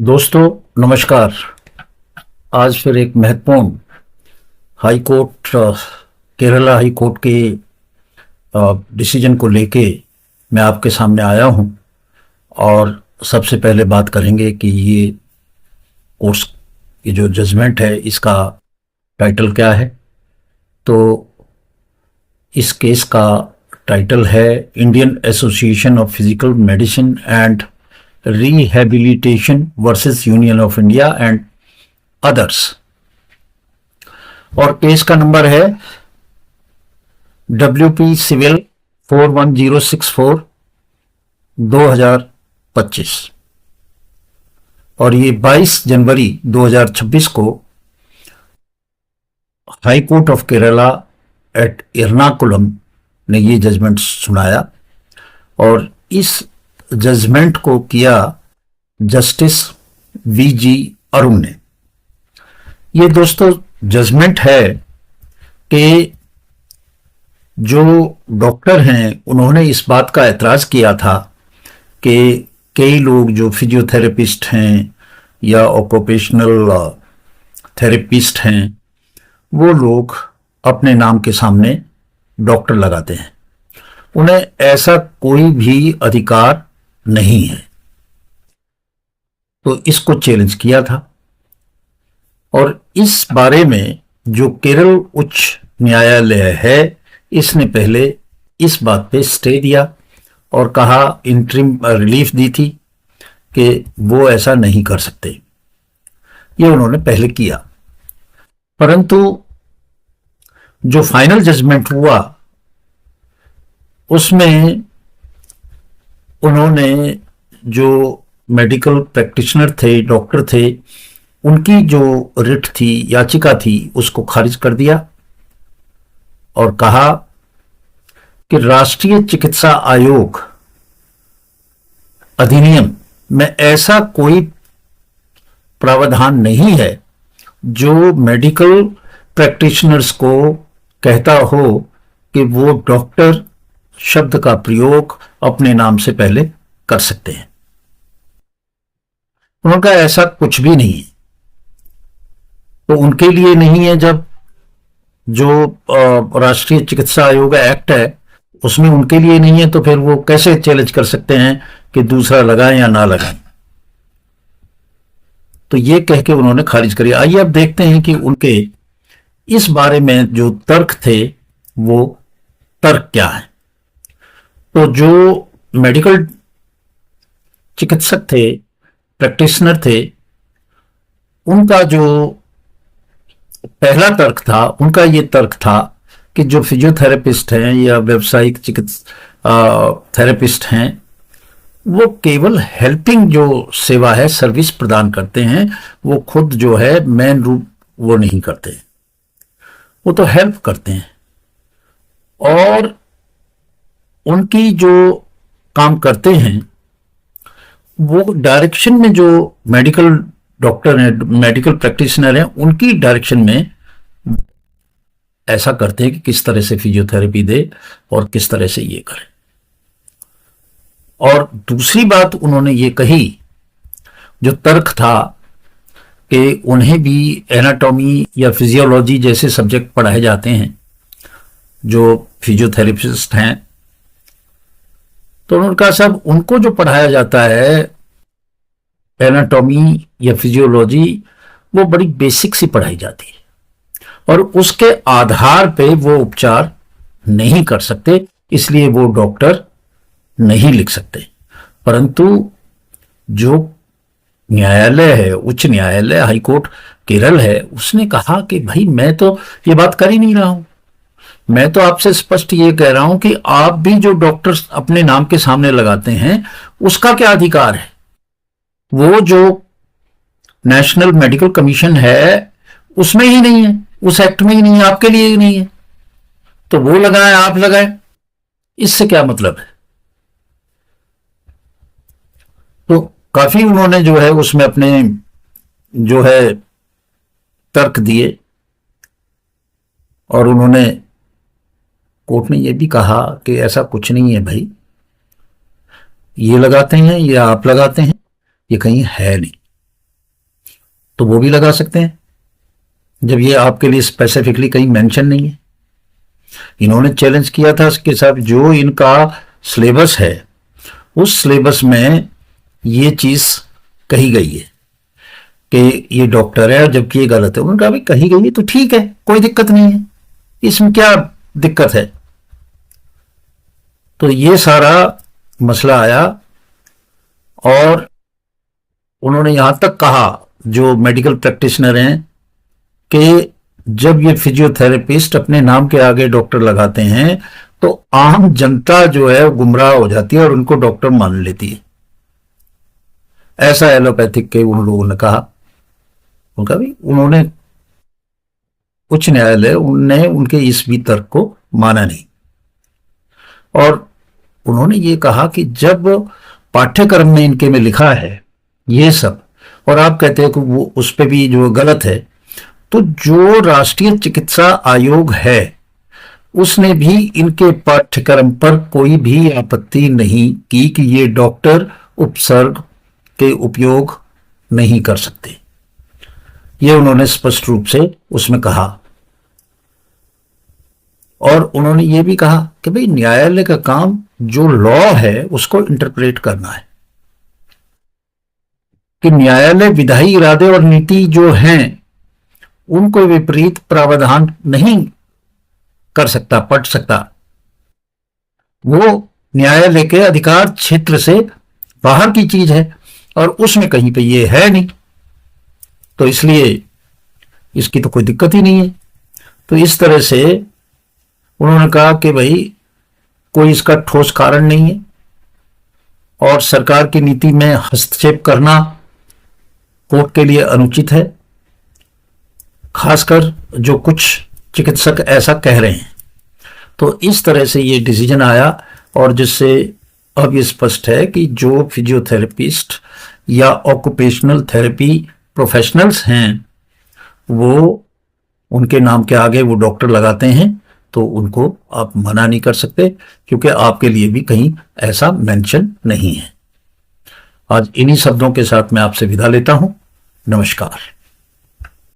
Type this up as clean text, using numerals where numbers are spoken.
दोस्तों नमस्कार। आज फिर एक महत्वपूर्ण high court Kerala high court के डिसीजन को लेके मैं आपके सामने आया हूं। और सबसे पहले बात करेंगे कि ये कोर्स ये जो जजमेंट है इसका टाइटल क्या है। तो इस केस का टाइटल है Indian Association of Physical Medicine and Rehabilitation versus Union of India and others. और केस का नंबर है WP सिविल 41064 2025 और ये 22 जनवरी 2026 को High Court of Kerala at Ernakulam ने ये जजमेंट सुनाया। और इस जजमेंट को किया जस्टिस VG अरुण ने। ये दोस्तों जजमेंट है कि जो डॉक्टर हैं उन्होंने इस बात का एतराज़ किया था कि कई लोग जो फिजियोथेरेपिस्ट हैं या ऑक्यूपेशनल थेरेपिस्ट हैं वो लोग अपने नाम के सामने डॉक्टर लगाते हैं। उन्हें ऐसा कोई भी अधिकार नहीं है। तो इसको चैलेंज किया था और इस बारे में जो केरल उच्च न्यायालय है इसने पहले इस बात पे स्टे दिया और कहा इंटरिम रिलीफ दी थी कि वो ऐसा नहीं कर सकते। ये उन्होंने पहले किया, परंतु जो फाइनल जजमेंट हुआ उसमें उन्होंने जो मेडिकल प्रैक्टिशनर थे, डॉक्टर थे, उनकी जो रिट थी, याचिका थी, उसको खारिज कर दिया और कहा कि राष्ट्रीय चिकित्सा आयोग अधिनियम में ऐसा कोई प्रावधान नहीं है जो मेडिकल प्रैक्टिशनर्स को कहता हो कि वो डॉक्टर शब्द का प्रयोग अपने नाम से पहले कर सकते हैं। उनका ऐसा कुछ भी नहीं है। तो उनके लिए नहीं है। जब जो राष्ट्रीय चिकित्सा आयोग एक्ट है उसमें उनके लिए नहीं है तो फिर वो कैसे चैलेंज कर सकते हैं कि दूसरा लगाएं या ना लगाएं। तो ये कह के उन्होंने खारिज करी। आइए अब देखते हैं कि उनके इस बारे में जो तर्क थे वो तर्क क्या है। तो जो मेडिकल चिकित्सक थे, प्रैक्टिशनर थे, उनका जो पहला तर्क था, उनका ये तर्क था कि जो फिजियोथेरेपिस्ट हैं या व्यावसायिक चिकित्सा थेरेपिस्ट हैं वो केवल हेल्पिंग जो सेवा है, सर्विस प्रदान करते हैं। वो खुद जो है मेन रूप वो नहीं करते, वो तो हेल्प करते हैं। और उनकी जो काम करते हैं वो डायरेक्शन में जो मेडिकल डॉक्टर हैं, मेडिकल प्रैक्टिशनर हैं, उनकी डायरेक्शन में ऐसा करते हैं कि किस तरह से फिजियोथेरेपी दे और किस तरह से ये करें। और दूसरी बात उन्होंने ये कही, जो तर्क था कि उन्हें भी एनाटॉमी या फिजियोलॉजी जैसे सब्जेक्ट पढ़ाए जाते हैं जो फिजियोथेरेपिस्ट हैं। तो उन्होंने कहा साहब उनको जो पढ़ाया जाता है एनाटॉमी या फिजियोलॉजी वो बड़ी बेसिक सी पढ़ाई जाती है और उसके आधार पे वो उपचार नहीं कर सकते, इसलिए वो डॉक्टर नहीं लिख सकते। परंतु जो न्यायालय है, उच्च न्यायालय हाई कोर्ट केरल है, उसने कहा कि भाई मैं तो ये बात कर ही नहीं रहा हूं। मैं तो आपसे स्पष्ट ये कह रहा हूं कि आप भी जो डॉक्टर्स अपने नाम के सामने लगाते हैं उसका क्या अधिकार है। वो जो नेशनल मेडिकल कमीशन है उसमें ही नहीं है, उस एक्ट में ही नहीं है, आपके लिए ही नहीं है। तो वो लगाए, आप लगाए, इससे क्या मतलब है। तो काफी उन्होंने जो है उसमें अपने जो है तर्क दिए और उन्होंने कोर्ट ने यह भी कहा कि ऐसा कुछ नहीं है भाई, ये लगाते हैं या आप लगाते हैं, ये कहीं है नहीं। तो वो भी लगा सकते हैं जब ये आपके लिए स्पेसिफिकली कहीं मेंशन नहीं है। इन्होंने चैलेंज किया था कि साहब जो इनका सिलेबस है उस सिलेबस में ये चीज कही गई है कि ये डॉक्टर है, जबकि ये गलत है। उन्होंने कहा भाई कही गई है तो ठीक है, कोई दिक्कत नहीं है, इसमें क्या दिक्कत है। तो ये सारा मसला आया और उन्होंने यहां तक कहा, जो मेडिकल प्रैक्टिशनर हैं, कि जब ये फिजियोथेरेपिस्ट अपने नाम के आगे डॉक्टर लगाते हैं तो आम जनता जो है गुमराह हो जाती है और उनको डॉक्टर मान लेती है। ऐसा एलोपैथिक के उन लोगों ने कहा। उनका भी उन्होंने उच्च न्यायालय उनने उनके इस भी तर्क को माना नहीं और उन्होंने ये कहा कि जब पाठ्यक्रम में इनके में लिखा है ये सब और आप कहते हैं कि वो उस पर भी जो गलत है, तो जो राष्ट्रीय चिकित्सा आयोग है उसने भी इनके पाठ्यक्रम पर कोई भी आपत्ति नहीं की कि ये डॉक्टर उपसर्ग के उपयोग नहीं कर सकते। ये उन्होंने स्पष्ट रूप से उसमें कहा और उन्होंने ये भी कहा कि भाई न्यायालय का काम जो लॉ है उसको इंटरप्रेट करना है, कि न्यायालय विधायी इरादे और नीति जो हैं उनको विपरीत प्रावधान नहीं कर सकता, पढ़ सकता। वो न्यायालय के अधिकार क्षेत्र से बाहर की चीज है और उसमें कहीं पे ये है नहीं, तो इसलिए इसकी तो कोई दिक्कत ही नहीं है। तो इस तरह से उन्होंने कहा कि भाई कोई इसका ठोस कारण नहीं है और सरकार की नीति में हस्तक्षेप करना कोर्ट के लिए अनुचित है, खासकर जो कुछ चिकित्सक ऐसा कह रहे हैं। तो इस तरह से ये डिसीजन आया और जिससे अब ये स्पष्ट है कि जो फिजियोथेरेपिस्ट या ऑक्यूपेशनल थेरेपी प्रोफेशनल्स हैं वो उनके नाम के आगे वो डॉक्टर लगाते हैं तो उनको आप मना नहीं कर सकते, क्योंकि आपके लिए भी कहीं ऐसा मेंशन नहीं है। आज इन्हीं शब्दों के साथ मैं आपसे विदा लेता हूं। नमस्कार।